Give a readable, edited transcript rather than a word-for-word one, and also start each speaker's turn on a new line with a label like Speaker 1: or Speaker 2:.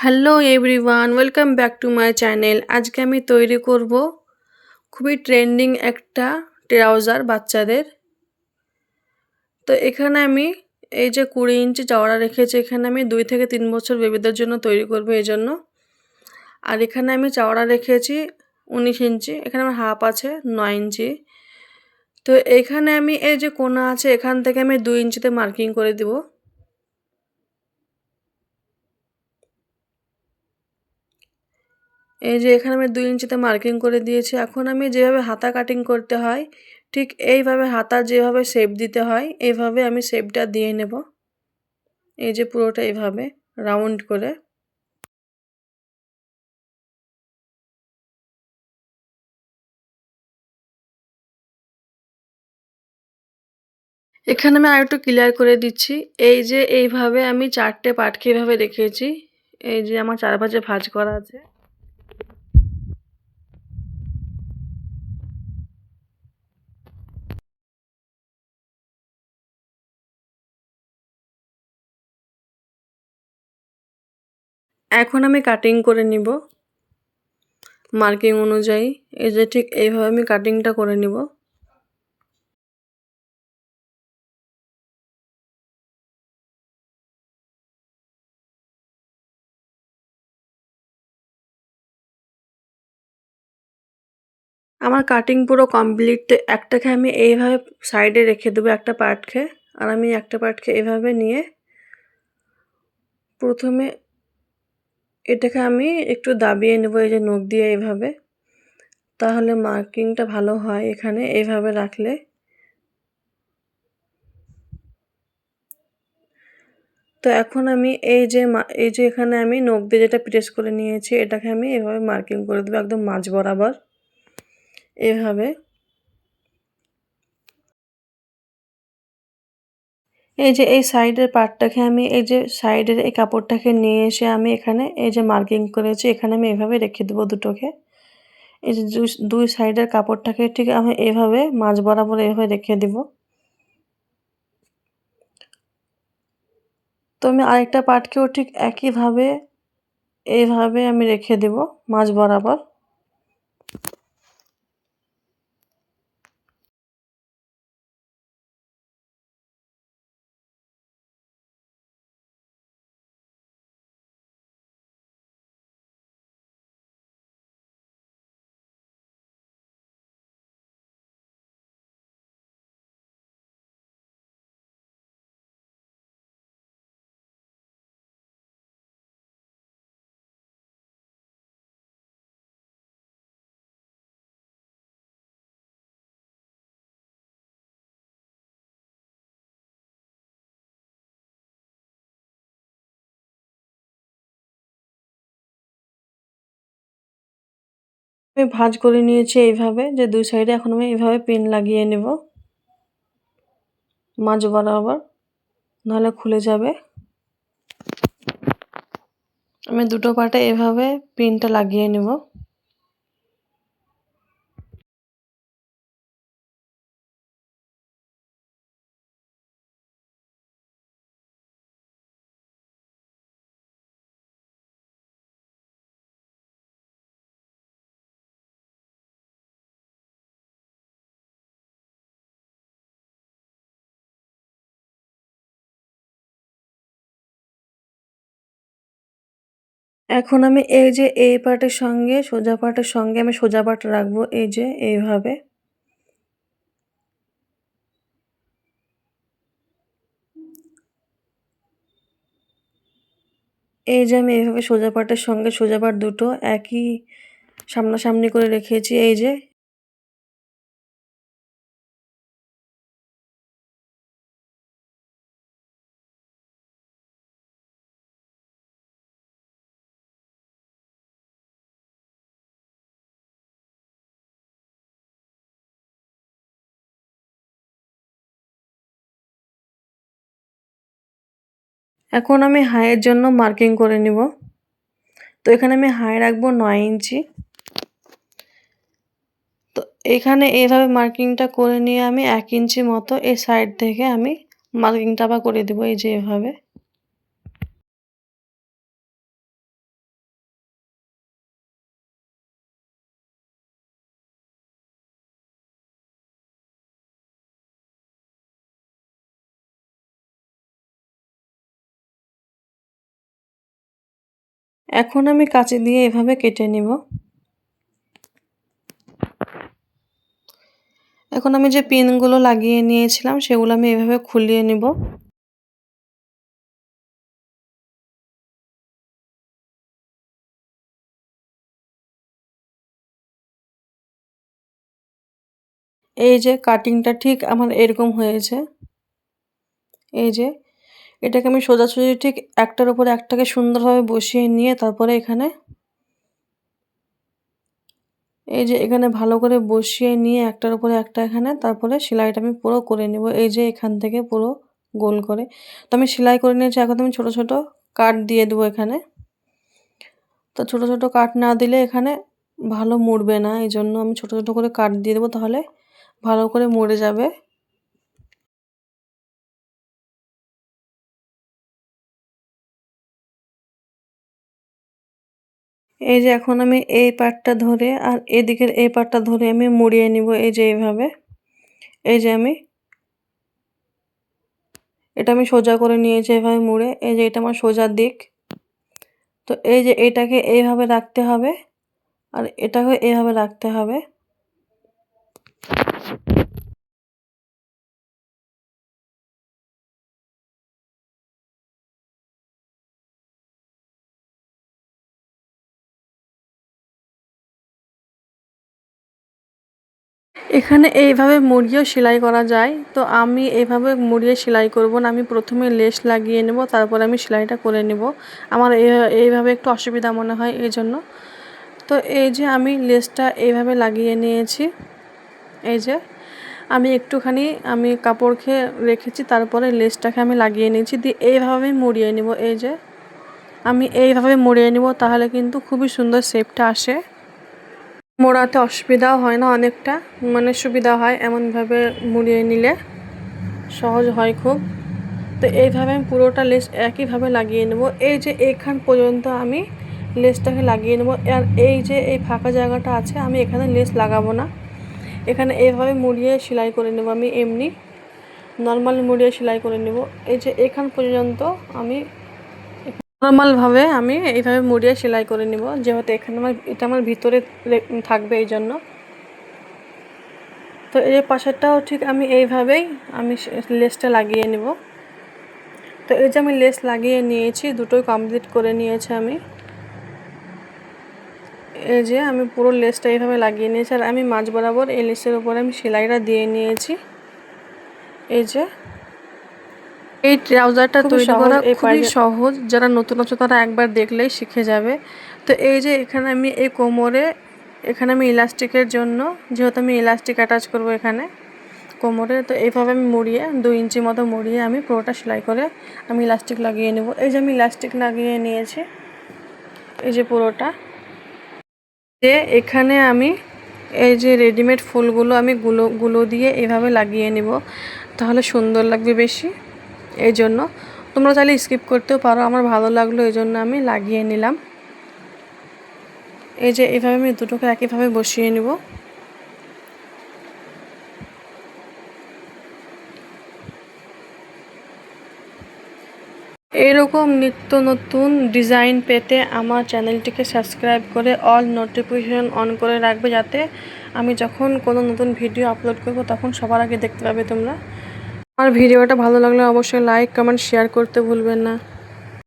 Speaker 1: Hello everyone, welcome back to my channel. আজকে আমি তৈরি করব খুবই ট্রেন্ডিং একটা ট্রাউজার বাচ্চাদের। তো এখানে আমি এই যে 20 ইঞ্চি চওড়া রেখেছি, এখানে আমি 2 থেকে 3 বছর বেবিদের জন্য তৈরি করব এজন্য। আর এখানে আমি চওড়া রেখেছি 19 ইঞ্চি, এখানে আমার হাফ আছে 9 ইঞ্চি। তো এখানে আমি এই যে কোণা আছে এখান থেকে আমি 2 ইঞ্চিতে মার্কিং করে দিব। এই যে এখানে আমি 2 ইঞ্চিতে মার্কিং করে দিয়েছি। এখন আমি যেভাবে হাতা কাটিং করতে হয় ঠিক এইভাবে হাতার যেভাবে শেপ দিতে হয় এইভাবে আমি শেপটা দিয়ে নেব। এই যে পুরোটা এইভাবে রাউন্ড করে। এখানে আমি আরেকটু ক্লিয়ার করে দিচ্ছি। এই যে এইভাবে আমি 4টে পাটকে এভাবে রেখেছি। এই যে আমার চারপাশে ভাঁজ করা আছে। এখন আমি কাটিং করে নিব মার্কিং অনুযায়ী। এই যে ঠিক এইভাবে আমি কাটিংটা করে নিব। আমার কাটিং পুরো কমপ্লিট। একটাকে আমি এইভাবে সাইডে রেখে দেবো একটা পার্টকে, আর আমি একটা পার্টকে এভাবে নিয়ে প্রথমে এটাকে আমি একটু দাবিয়ে নেব এই যে নখ দিয়ে এভাবে, তাহলে মার্কিংটা ভালো হয় এখানে এইভাবে রাখলে। তো এখন আমি এই যে এখানে আমি নখ দিয়ে যেটা প্রেস করে নিয়েছি এটাকে আমি এভাবে মার্কিং করে দেবো একদম মাঝ বরাবর এভাবে। এই যে এই সাইডের পার্টটাকে আমি এই যে সাইডের এই কাপড়টাকে নিয়ে এসে আমি এখানে এই যে মার্কিং করেছি এখানে আমি এভাবে রেখে দেবো দুটোকে। এই যে দুই সাইডের কাপড়টাকে ঠিক আমি এভাবে মাঝ বরাবর এভাবে রেখে দিব। তো আমি আরেকটা পার্টকেও ঠিক একইভাবে এইভাবে আমি রেখে দেব মাঝ বরাবর। আমি ভাঁজ করে নিয়েছি এইভাবে যে দুই সাইডে। এখন আমি এইভাবে পিন লাগিয়ে নেব মাঝ বরাবর, নাহলে খুলে যাবে। আমি দুটো পার্টে এভাবে পিনটা লাগিয়ে নেব। এখন আমি এই যে এই পার্টের সঙ্গে সোজা পার্টের সঙ্গে আমি সোজা পার্ট রাখবো এই যে এইভাবে। এই যে আমি এইভাবে সোজা পার্টের সঙ্গে সোজা পার্ট দুটো একই সামনাসামনি করে রেখেছি এই যে। এখন আমি হাইয়ের জন্য মার্কিং করে নিব। তো এখানে আমি হাই রাখবো 9 ইঞ্চি। তো এখানে এইভাবে মার্কিংটা করে নিয়ে আমি 1 ইঞ্চি মতো এই সাইড থেকে আমি মার্কিংটা আবার করে দেবো এই যে এভাবে। এখন আমি কাঁচি দিয়ে এভাবে কেটে নিব। এখন আমি যে পিনগুলো লাগিয়ে নিয়েছিলাম সেগুলো আমি এভাবে খুলিয়ে নিব। এই যে কাটিংটা ঠিক আমার এরকম হয়েছে। এই যে এটাকে আমি সোজাসুজি ঠিক একটার উপর একটাকে সুন্দরভাবে বসিয়ে নিয়ে তারপরে এখানে ভালো করে বসিয়ে নিয়ে একটার উপরে একটা এখানে তারপরে সেলাইটা আমি পুরো করে নেব। এই যে এখান থেকে পুরো গোল করে। তো আমি সেলাই করে নিয়েছি, এখন আমি ছোট, ছোট কাট দিয়ে দেবো এখানে। তো ছোট, ছোট কাট না দিলে এখানে ভালো মুড়বে না। এজন্য আমি ছোট, ছোট করে কাট দিয়ে দেবো, তাহলে ভালো করে মুড়ে যাবে। এই যে এখন আমি এই পার্টটা ধরে আর এদিকের এই পার্টটা ধরে আমি মুড়িয়ে নিব, এই যে এইভাবে। এই যে এটা আমি সোজা করে নিয়েছি এভাবে মুড়ে। এই যে এটা আমার সোজা দিক। তো এই যে এটাকে এইভাবে রাখতে হবে আর এটাকে এইভাবে রাখতে হবে। এখানে এইভাবে মুড়িয়েও সেলাই করা যায়। তো আমি এইভাবে মুড়িয়ে সেলাই করব না, আমি প্রথমে লেস লাগিয়ে নেব, তারপরে আমি সেলাইটা করে নেব। আমার এইভাবে একটু অসুবিধা মনে হয় এই জন্য। তো এই যে আমি লেসটা এইভাবে লাগিয়ে নিয়েছি। এই যে আমি একটুখানি কাপড় খেয়ে রেখেছি, তারপরে লেসটাকে আমি লাগিয়ে নিয়েছি, দিয়ে এইভাবে মুড়িয়ে নেব। এই যে আমি এইভাবে মুড়িয়ে নেব, তাহলে কিন্তু খুবই সুন্দর শেপটা আসে। মোড়াতে অসুবিধাও হয় না, অনেকটা মানে সুবিধা হয় এমনভাবে মুড়িয়ে নিলে, সহজ হয় খুব। তো এইভাবে আমি পুরোটা লেস একইভাবে লাগিয়ে নেব। এই যে এইখান পর্যন্ত আমি লেসটাকে লাগিয়ে নেব। আর এই যে এই ফাঁকা জায়গাটা আছে আমি এখানে লেস লাগাবো না, এখানে এইভাবে মুড়িয়ে সেলাই করে নেব। আমি এমনি নর্মাল মুড়িয়ে সেলাই করে নেব। এই যে এখান পর্যন্ত আমি নর্মালভাবে আমি এইভাবে মুড়িয়ে সেলাই করে নেব, যেহেতু এখানে এটা আমার ভিতরে থাকবে এই জন্য। তো এই পাশেরটাও ঠিক আমি এইভাবেই লেসটা লাগিয়ে নেব। তো এই যে আমি লেস লাগিয়ে নিয়েছি, দুটোই কমপ্লিট করে নিয়েছি আমি। এই যে আমি পুরো লেসটা এইভাবে লাগিয়ে নিয়েছি, আর আমি মাঝ বরাবর এই লেসের উপরে আমি সেলাইটা দিয়ে নিয়েছি। এই যে এই ট্রাউজারটা তৈরি করা খুবই সহজ, যারা নতুন আছে তারা একবার দেখলেই শিখে যাবে। তো এই যে এখানে আমি এই কোমরে এখানে আমি ইলাস্টিকের জন্য, যেহেতু আমি ইলাস্টিক অ্যাটাচ করব এখানে কোমরে, তো এইভাবে আমি মুড়িয়ে 2 ইঞ্চি মতো মুড়িয়ে আমি পুরোটা সেলাই করে আমি ইলাস্টিক লাগিয়ে নেব। এই যে আমি ইলাস্টিক লাগিয়ে নিয়েছি, এই যে পুরোটা। যে এখানে আমি এই যে রেডিমেড ফুলগুলো আমি গুলো দিয়ে এভাবে লাগিয়ে নেব, তাহলে সুন্দর লাগবে বেশি। এই জন্য তোমরা চাইলে স্কিপ করতেও পারো, আমার ভালো লাগলো এই জন্য আমি লাগিয়ে নিলাম। এই যে এইভাবে আমি দুটোকে একইভাবে বসিয়ে নেব। এরকম নিত্য নতুন ডিজাইন পেতে আমার চ্যানেলটিকে সাবস্ক্রাইব করে অল নোটিফিকেশন অন করে রাখবে, যাতে আমি যখন কোনো নতুন ভিডিও আপলোড করব তখন সবার আগে দেখতে পাবে তোমরা। আমার ভিডিওটা ভালো লাগলে অবশ্যই লাইক, কমেন্ট, শেয়ার করতে ভুলবেন না।